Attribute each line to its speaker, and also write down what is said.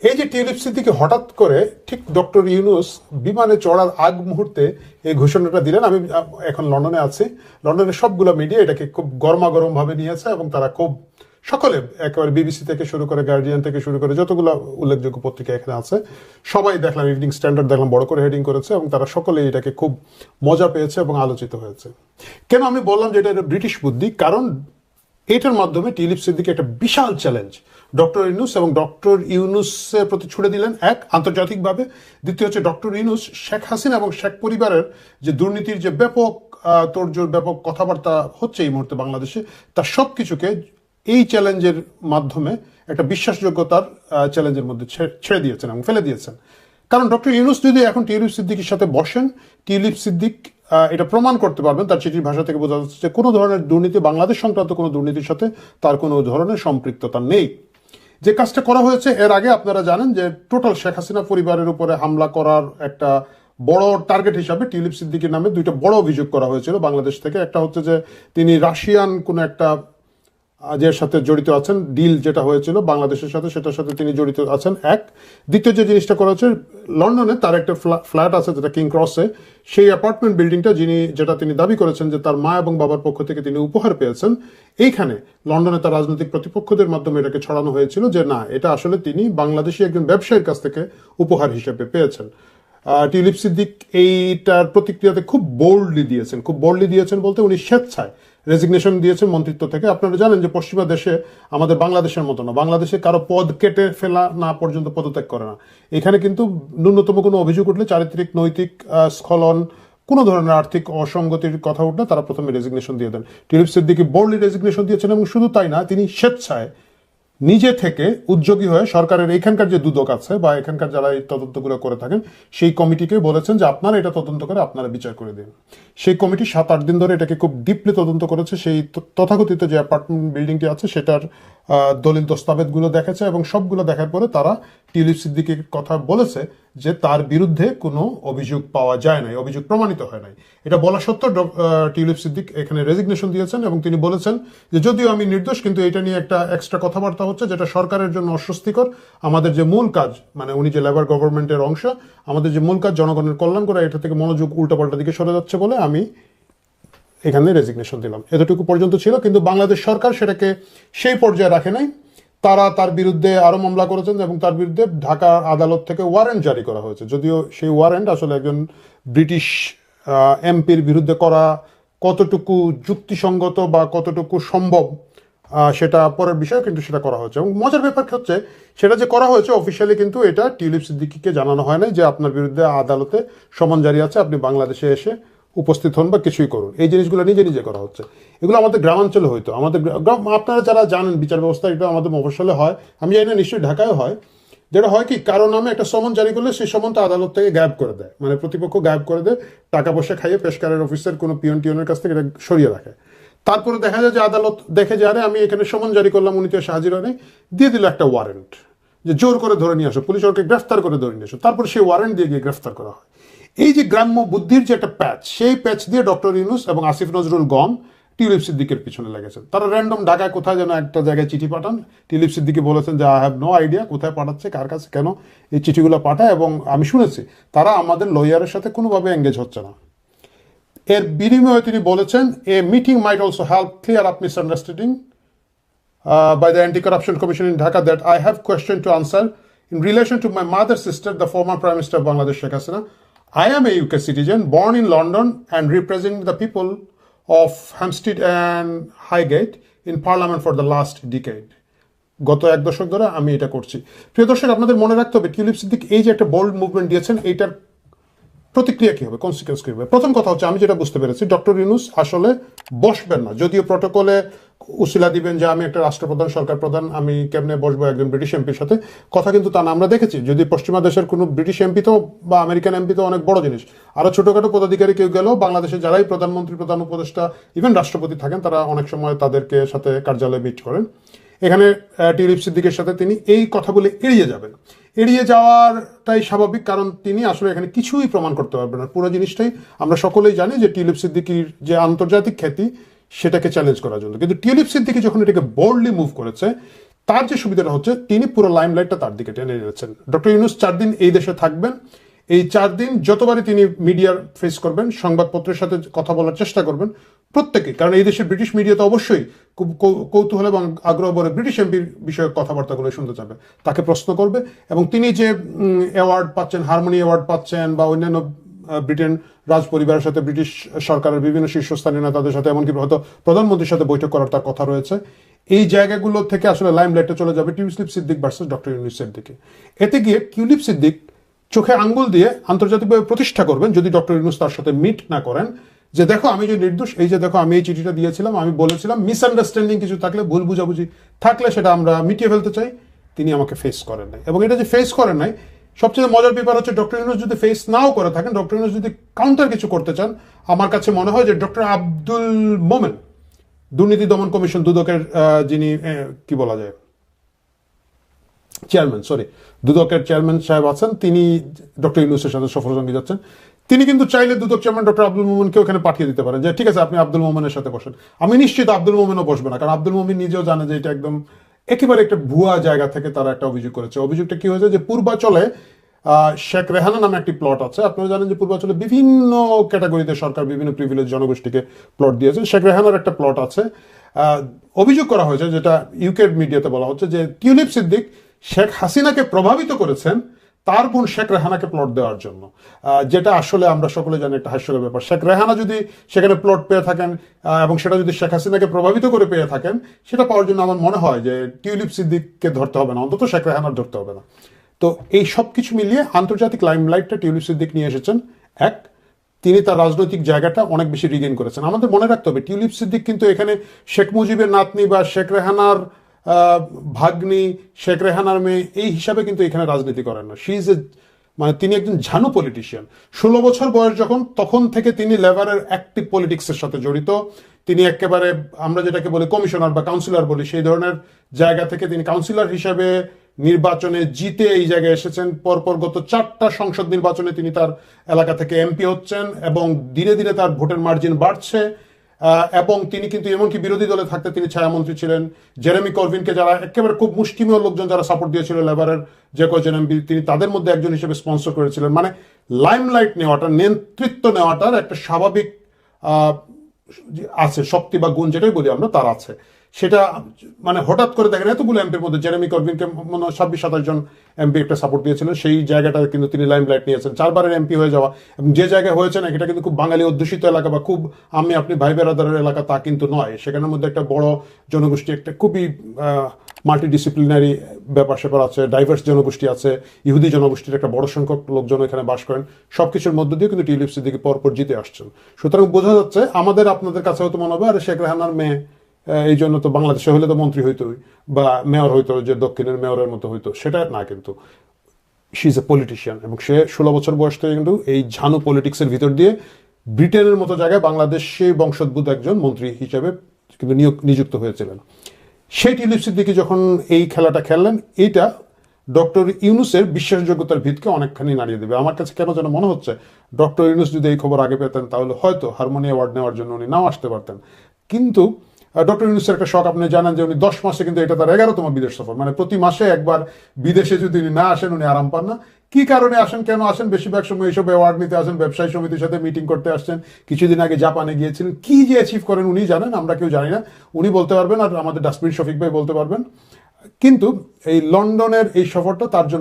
Speaker 1: এই যে টিউলিপ সিদ্দিকী হঠাৎ করে ঠিক ডক্টর ইউনূস বিমানে চড়ার আগ মুহূর্তে এই ঘোষণাটা দিলেন। আমি এখন লন্ডনে আছি, লন্ডনের সবগুলো মিডিয়া এটাকে খুব গরমাগরম ভাবে নিয়েছে এবং তারা খুব সকলে একেবারে বিবিসি থেকে শুরু করে গার্ডিয়ান থেকে শুরু করে যতগুলো উল্লেখযোগ্য পত্রিকা এখানে আছে সবাই দেখলাম, ইভিনিং স্ট্যান্ডার্ড দেখলাম বড় করে হেডিং করেছে এবং তারা সকলে এটাকে খুব মজা পেয়েছে এবং আলোচিত হয়েছে। কেন আমি বললাম যে এটা ব্রিটিশ বুদ্ধি, কারণ এটার মাধ্যমে টিউলিপ সিদ্দিকী একটা বিশাল চ্যালেঞ্জ ডক্টর ইউনূস এবং ডক্টর ইউনূসের প্রতি ছুড়ে দিলেন, এক আন্তর্জাতিকভাবে, দ্বিতীয় হচ্ছে ডক্টর ইউনূস শেখ হাসিনা এবং শেখ পরিবারের যে দুর্নীতির যে ব্যাপক তোড়জোড় ব্যাপক কথাবার্তা হচ্ছে এই মুহূর্তে বাংলাদেশে, তার সব কিছুকে এই চ্যালেঞ্জের মাধ্যমে একটা বিশ্বাসযোগ্যতার চ্যালেঞ্জের মধ্যে ছেড়ে দিয়েছেন এবং ফেলে দিয়েছেন। কারণ ডক্টর ইউনূস যদি এখন টিউলিপ সিদ্দিকীর সাথে বসেন, টিউলিপ সিদ্দিক এটা প্রমাণ করতে পারবেন, তার চিঠির ভাষা থেকে বোঝা যাচ্ছে যে কোনো ধরনের দুর্নীতি, বাংলাদেশ সংক্রান্ত কোনো দুর্নীতির সাথে তার কোনো ধরনের সম্পৃক্ততা নেই। যে কাজটা করা হয়েছে এর আগে আপনারা জানেন যে টোটাল শেখ হাসিনা পরিবারের উপরে হামলা করার একটা বড় টার্গেট হিসাবে টিউলিপ সিদ্দিকীর নামে দুইটা বড় অভিযোগ করা হয়েছিল বাংলাদেশ থেকে। একটা হচ্ছে যে তিনি রাশিয়ান কোনো একটা যে সাথে জড়িত আছেন, ডিল যেটা হয়েছিল বাংলাদেশের সাথে, সেটার সাথে তিনি জড়িত আছেন, এক। দ্বিতীয় যে জিনিসটা করা হচ্ছে, লন্ডনে তার একটা ফ্ল্যাট আছে যেটা কিং ক্রসে, সেই অ্যাপার্টমেন্ট বিল্ডিংটা যেটা তিনি দাবি করেছেন যে তার মা এবং বাবার পক্ষ থেকে তিনি উপহার পেয়েছেন, এইখানে লন্ডনে তার রাজনৈতিক প্রতিপক্ষদের মাধ্যমে এটাকে ছড়ানো হয়েছিল যে না, এটা আসলে তিনি বাংলাদেশি একজন ব্যবসায়ীর কাছ থেকে উপহার হিসেবে পেয়েছেন। টিউলিপ সিদ্দিক এইটার প্রতিক্রিয়াতে খুব বোল্ডলি দিয়েছেন বলতে উনি স্বেচ্ছায় রেজিগনেশন দিয়েছেন মন্ত্রিত্ব থেকে। আপনারা জানেন যে পশ্চিমা দেশে আমাদের বাংলাদেশের মতো না, বাংলাদেশে কারো পদ কেটে ফেলা না পর্যন্ত পদত্যাগ করে না। এখানে কিন্তু ন্যূনতম কোনো অভিযোগ উঠলে, চারিত্রিক নৈতিক স্খলন, কোনো ধরনের আর্থিক অসঙ্গতির কথা উঠলে তারা প্রথমে রেজিগনেশন দিয়ে দেন। টিউলিপ সিদ্দিকী বোল্ডলি রেজিগনেশন দিয়েছেন এবং শুধু তাই না, তিনি স্বেচ্ছায় নিজে থেকে উদ্যোগী হয়ে সরকারের এখানকার যে দুদক আছে বা এখানকার যারা এই তদন্তগুলো করে থাকেন সেই কমিটিকে বলেছেন যে আপনারা এটা তদন্ত করে আপনারা বিচার করে দিন। সেই কমিটি 7-8 দিন ধরে এটাকে খুব ডিপলি তদন্ত করেছে। সেই তথাকথিত যে অ্যাপার্টমেন্ট বিল্ডিংটি আছে সেটার দলিল দস্তাবেজগুলো দেখেছে এবং সবগুলো দেখার পরে তারা টিউলিপ সিদ্দিকীর কথা বলেছে যে তার বিরুদ্ধে কোনো অভিযোগ পাওয়া যায় নাই, অভিযোগ প্রমাণিত হয় নাই। এটা বলা সত্ত্বেও টিউলিপ সিদ্দিক এখানে রেজিগনেশন দিয়েছেন এবং তিনি বলেছেন যে যদিও আমি নির্দোষ, কিন্তু এটা নিয়ে একটা এক্সট্রা কথাবার্তা হচ্ছে যেটা সরকারের জন্য অস্বস্তিকর। আমাদের যে মূল কাজ, মানে উনি যে লেবার গভর্নমেন্টের অংশ, আমাদের যে মূল কাজ জনগণের কল্যাণ করা, এটা থেকে মনোযোগ উল্টাপাল্টা দিকে সরে যাচ্ছে বলে আমি এখানে রেজিগনেশন দিলাম। এতটুকু পর্যন্ত ছিল, কিন্তু বাংলাদেশ সরকার সেটাকে সেই পর্যায়ে রাখে নাই। তারা তার বিরুদ্ধে আরো মামলা করেছেন এবং তার বিরুদ্ধে ঢাকা আদালত থেকে ওয়ারেন্ট জারি করা হয়েছে। যদিও সেই ওয়ারেন্ট আসলে একজন ব্রিটিশ এমপির বিরুদ্ধে করা কতটুকু যুক্তিসঙ্গত বা কতটুকু সম্ভব সেটা পরের বিষয়, কিন্তু সেটা করা হয়েছে। এবং মজার ব্যাপার হচ্ছে সেটা যে করা হয়েছে অফিসিয়ালি, কিন্তু এটা টিউলিপ সিদ্দিকীকে জানানো হয় না যে আপনার বিরুদ্ধে আদালতে সমন জারি আছে, আপনি বাংলাদেশে এসে উপস্থিত হন বা কিছুই করুন। এই জিনিসগুলো নিজে নিজে করা হচ্ছে। এগুলো আমাদের গ্রামাঞ্চলে হয়তো, আমাদের আপনারা যারা জানেন বিচার ব্যবস্থা, এটা আমাদের মফস্বলে হয়, আমি জানি না নিশ্চয়ই ঢাকায় হয়। যেটা হয় কি, কারো নামে একটা সমন জারি করলে সেই সমনটা আদালত থেকে গায়েব করে দেয়, মানে প্রতিপক্ষ গায়েব করে দেয়, টাকা পয়সা খাইয়ে পেশকারের অফিসের কোনো টিয়নের কাছ থেকে এটা সরিয়ে রাখে। তারপরে দেখা যায় যে আদালত দেখে যে আরে আমি এখানে সমন জারি করলাম, উনি তো এসে হাজির হয়নি, দিয়ে দিল একটা ওয়ারেন্ট যে জোর করে ধরে নিয়ে আসো, পুলিশ ওকে গ্রেফতার করে ধরে নিয়ে আসো। তারপরে সেই ওয়ারেন্ট দিয়ে গিয়ে গ্রেফতার করা হয়। এই যে গ্রাম্য বুদ্ধির যে একটা প্যাচ, সেই প্যাচ দিয়ে ডক্টর ইউনূস এবং আসিফ নজরুল গম টিউলিপ সিদ্দিকের পিছনে লেগেছেন। তারা র্যান্ডম ঢাকায় কোথায় যেন একটা জায়গায় চিঠি পাঠান। টিউলিপ সিদ্দিকী বলেছেন যে আই হ্যাভ নো আইডিয়া কোথায় পাঠাচ্ছে, কার কাছে, কেন এই চিঠিগুলো পাঠায়, এবং আমি শুনেছি তারা আমাদের লয়ারের সাথে কোনোভাবে এঙ্গেজ হচ্ছে না। এর বিনিময়ে তিনি বলেছেন এ meeting mite also help clear up misunderstanding by the Anti-Corruption Commission in Dhaka that I have question to answer in relation to my mother's sister, the former Prime Minister of Bangladesh, Sheikh Hasina. I am a UK citizen, born in London and representing the people of Hampstead and Highgate in Parliament for the last decade. গত 1 দশক ধরে আমি এটা করছি। প্রিয় দর্শক, আপনাদের মনে রাখতে হবে টিউলিপ সিদ্দিক এই যে একটা বোল্ড মুভমেন্ট দিয়েছেন, এইটার প্রতিক্রিয়া কি হবে, কনসিকুয়েন্স কি হবে। প্রথম কথা হচ্ছে, আমি যেটা বুঝতে পেরেছি, ডক্টর ইউনূস আসলে বসবেন না। যদিও প্রটোকলে উসিলা দিবেন যে আমি একটা রাষ্ট্রপ্রধান, সরকার প্রধান, আমি কেমনে বসবো একজন ব্রিটিশ এমপির সাথে, কথা কিন্তু তা না। আমরা দেখেছি যদি পশ্চিমা দেশের কোনো ব্রিটিশ এমপি তো বা আমেরিকান এমপি তো অনেক বড় জিনিস, আরো ছোটখাটো পদাধিকারী কেউ গেলেও বাংলাদেশে যারাই প্রধানমন্ত্রী, প্রধান উপদেষ্টা, ইভেন রাষ্ট্রপতি থাকেন, তারা অনেক সময় তাদেরকে সাথে কার্যালয়ে মিট করেন। এখানে টিউলিপ সিদ্দিকের সাথে তিনি এই কথাগুলি এড়িয়ে যাবেন। এড়িয়ে যাওয়ারটাই স্বাভাবিক, কারণ তিনি আসলে এখানে কিছুই প্রমাণ করতে পারবেন না। পুরো জিনিসটাই আমরা সকলেই জানি যে টিউলিপ সিদ্দিকীর যে আন্তর্জাতিক খ্যাতি, সেটাকে চ্যালেঞ্জ করার জন্য। কিন্তু টিউলিপ সিদ্দিকী যখন এটাকে বোল্ডলি মুভ করেছে, তার যে সুবিধাটা হচ্ছে তিনি পুরো লাইমলাইটটা তার দিকে টেনে নিয়েছেন। ডক্টর ইউনূস 4 দিন এই দেশে থাকবেন। এই 4 দিন যতবারই তিনি মিডিয়ার ফেস করবেন, সংবাদপত্রের সাথে কথা বলার চেষ্টা করবেন প্রত্যেকে, কারণ এই দেশের ব্রিটিশ মিডিয়া তো অবশ্যই খুব কৌতূহল এবং আগ্রহ ভরে ব্রিটিশ এমপির বিষয়ক কথাবার্তাগুলো শুনতে চাবে, তাকে প্রশ্ন করবে। এবং তিনি যে অ্যাওয়ার্ড পাচ্ছেন, হারমোনি অ্যাওয়ার্ড পাচ্ছেন বা অন্যান্য ব্রিটেন রাজ পরিবারের সাথে, ব্রিটিশ সরকারের বিভিন্ন শীর্ষস্থানীয় নেতাদের সাথে, এমনকি হয়তো প্রধানমন্ত্রীর সাথে বৈঠক করার তার কথা রয়েছে, এই জায়গাগুলো থেকে আসলে লাইমলাইটে চলে যাবে টিউলিপ সিদ্দিক ভার্সেস ডক্টর ইউনূসের দিকে। এতে গিয়ে টিউলিপ সিদ্দিক চোখে আঙ্গুল দিয়ে আন্তর্জাতিকভাবে প্রতিষ্ঠা করবেন, যদি ডক্টর ইউনূস তার সাথে মিট না করেন, যে দেখো আমি যে নির্দোষ, এই যে দেখো আমি এই চিঠিটা দিয়েছিলাম, আমি বলেছিলাম মিসআন্ডারস্ট্যান্ডিং কিছু থাকলে, ভুল বুঝাবুঝি থাকলে সেটা আমরা মিটিয়ে ফেলতে চাই। তিনি আমাকে ফেস করেন নাই, এবং এটা যে ফেস করেন নাই, সবচেয়ে মজার ব্যাপার হচ্ছে ডক্টর ইউনূস যদি ফেস নাও করে থাকেন, ডক্টর ইউনূস যদি কাউন্টার কিছু করতে চান, আমার কাছে মনে হয় যে ডক্টর আব্দুল মোমেন, দুর্নীতি দমন কমিশন দুদকের যিনি কি বলা যায় চেয়ারম্যান, দুদকের চেয়ারম্যান সাহেব আছেন, তিনি ডক্টর ইউনূসের সাথে সফরসঙ্গী যাচ্ছেন। তিনি কিন্তু চাইলে দুদক চেয়ারম্যান ডক্টর আব্দুল মোমেনকে ওখানে পাঠিয়ে দিতে পারেন, যে ঠিক আছে আপনি আব্দুল মোমেনের সাথে বসেন। আমি নিশ্চিত আব্দুল মোমেনও বসবে না, কারণ আব্দুল মোমেন নিজেও জানে যে এটা একদম একেবারে একটা ভুয়া জায়গা থেকে তারা একটা অভিযোগ করেছে। অভিযোগটা কি হয়েছে যে পূর্বাচলে শেখ রেহানা নামে একটি প্লট আছে। আপনারা জানেন যে পূর্বাচলে বিভিন্ন ক্যাটাগরিতে সরকার বিভিন্ন প্রিভিলেজ জনগোষ্ঠীকে প্লট দিয়েছে। শেখ রেহানার একটা প্লট আছে। অভিযোগ করা হয়েছে, যেটা ইউকে মিডিয়াতে বলা হচ্ছে, যে টিউলিপ সিদ্দিক শেখ হাসিনাকে প্রভাবিত করেছেন তার বোন শেখ রেহানাকে প্লট দেওয়ার জন্য, যেটা আসলে আমরা সকলে জানি একটা হাস্যকর ব্যাপার। শেখ রেহানা যদি সেখানে প্লট পেয়ে থাকেন এবং সেটা যদি শেখ হাসিনাকে প্রভাবিত করে পেয়ে থাকেন, সেটা পাওয়ার জন্য আমার মনে হয় যে টিউলিপ সিদ্দিককে ধরতে হবে না, অন্তত শেখ রেহানার ধরতে হবে না। তো এই সব কিছু মিলিয়ে আন্তর্জাতিক লাইমলাইটটা টিউলিপ সিদ্দিক নিয়ে এসেছেন। তিনি তার রাজনৈতিক জায়গাটা অনেক বেশি রিগেইন করেছেন। আমাদের মনে রাখতে হবে টিউলিপ সিদ্দিক কিন্তু এখানে শেখ মুজিবের নাতনি বা শেখ রেহানার ভাগ্নি, শেখ রেহানার মেয়ে এই হিসাবে কিন্তু এখানে রাজনীতি করেন না। মানে তিনি একজন ঝানু পলিটিশিয়ান। 16 বছর বয়স যখন, তখন থেকে তিনি লেবারের অ্যাক্টিভ পলিটিক্সের সাথে জড়িত। তিনি একেবারে আমরা যেটাকে বলি কমিশনার বা কাউন্সিলর বলি, সেই ধরনের জায়গা থেকে তিনি কাউন্সিলর হিসাবে নির্বাচনে জিতে এই জায়গায় এসেছেন। পরপর গত 4টা সংসদ নির্বাচনে তিনি তার এলাকা থেকে এমপি হচ্ছেন, এবং ধীরে ধীরে তার ভোটের মার্জিন বাড়ছে। এবং তিনি কিন্তু এমনকি বিরোধী দলে থাকতে তিনি ছায়ামন্ত্রী ছিলেন। জেরেমি করভিনকে, যারা একেবারে খুব মুষ্টিমেয় লোকজন যারা সাপোর্ট দিয়েছিল লেবারের যে কয়েকজন এমপি, তিনি তাদের মধ্যে একজন হিসেবে স্পন্সর করেছিলেন। মানে লাইমলাইট নেওয়াটা, নেতৃত্ব নেওয়াটার একটা স্বাভাবিক আছে, শক্তি বা গুণ যেটাই বলি আমরা, তার আছে। সেটা মানে হঠাৎ করে দেখেন এতগুলো এমপির মধ্যে জেরেমি করভিনকে মনে হয় 26-27 জন এমপি একটা সাপোর্ট দিয়েছিলেন। সেই জায়গাটা কিন্তু তিনি লাইমলাইট নিয়েছেন। 4 বারের এমপি হয়ে যাওয়া, এবং যে জায়গায় হয়েছে না, এটা কিন্তু খুব বাঙালি অধ্যুষিত এলাকা বা খুব আমি আপনি ভাই বেরাদারের এলাকা তা কিন্তু নয়। সেখানের মধ্যে একটা বড় জনগোষ্ঠী, একটা খুবই মাল্টিডিসিপ্লিনারি ব্যাপার স্যাপার আছে, ডাইভার্স জনগোষ্ঠী আছে, ইহুদি জনগোষ্ঠীর একটা বড় সংখ্যক লোকজন এখানে বাস করেন। সবকিছুর মধ্য দিয়ে কিন্তু টিউলিপ সিদ্দিকী পরপর জিতে আসছেন। সুতরাং বোঝা যাচ্ছে, আমাদের আপনাদের কাছে হয়তো মনে হবে আরে শেখ রেহানার মেয়ে, এই জন্য তো বাংলাদেশে হলে তো মন্ত্রী হইতো বা মেয়র হইতো, যে দক্ষিণের মেয়রের মতো হইতো, সেটা না। কিন্তু শি ইজ এ পলিটিশিয়ান, এবং সে 16 বছর বয়স থেকে কিন্তু এই ঝানু পলিটিক্সের ভিতর দিয়ে ব্রিটেনের মতো জায়গায় বাংলাদেশে বংশোদ্ভূত একজন মন্ত্রী হিসেবে কিন্তু নিযুক্ত হয়েছিলেন। সেই টিউলিপ সিদ্দিকী যখন এই খেলাটা খেললেন, এইটা ডক্টর ইউনূসের বিশ্বাসযোগ্যতার ভিতকে অনেকখানি নাড়িয়ে দেবে। আমার কাছে কেন যেন মনে হচ্ছে ডক্টর ইউনূস যদি এই খবর আগে পেতেন, তাহলে হয়তো হারমোনি অ্যাওয়ার্ড নেওয়ার জন্য উনি নাও আসতে পারতেন। কিন্তু ডক্টর ইউনূসের একটা শখ, আপনি জানেন যে উনি 10 মাসে কিন্তু এটা তার 11তম বিদেশ সফর। মানে প্রতি মাসে একবার বিদেশে যদি উনি না আসেন, উনি আরাম পান না। কি কারণে আসেন, কেন আসেন? বেশিরভাগ সময় এইসব অ্যাওয়ার্ড নিতে আসেন, ব্যবসায়ী সমিতির সাথে মিটিং করতে আসছেন। কিছুদিন আগে জাপানে গিয়েছিলেন। কি যে অ্যাচিভ করেন উনি জানেন, আমরা কেউ জানি না। উনি বলতে পারবেন, আর আমাদের ডাস্টবিন শফিক ভাই বলতে পারবেন। কিন্তু এই লন্ডনের এই সফরটা তার জন্য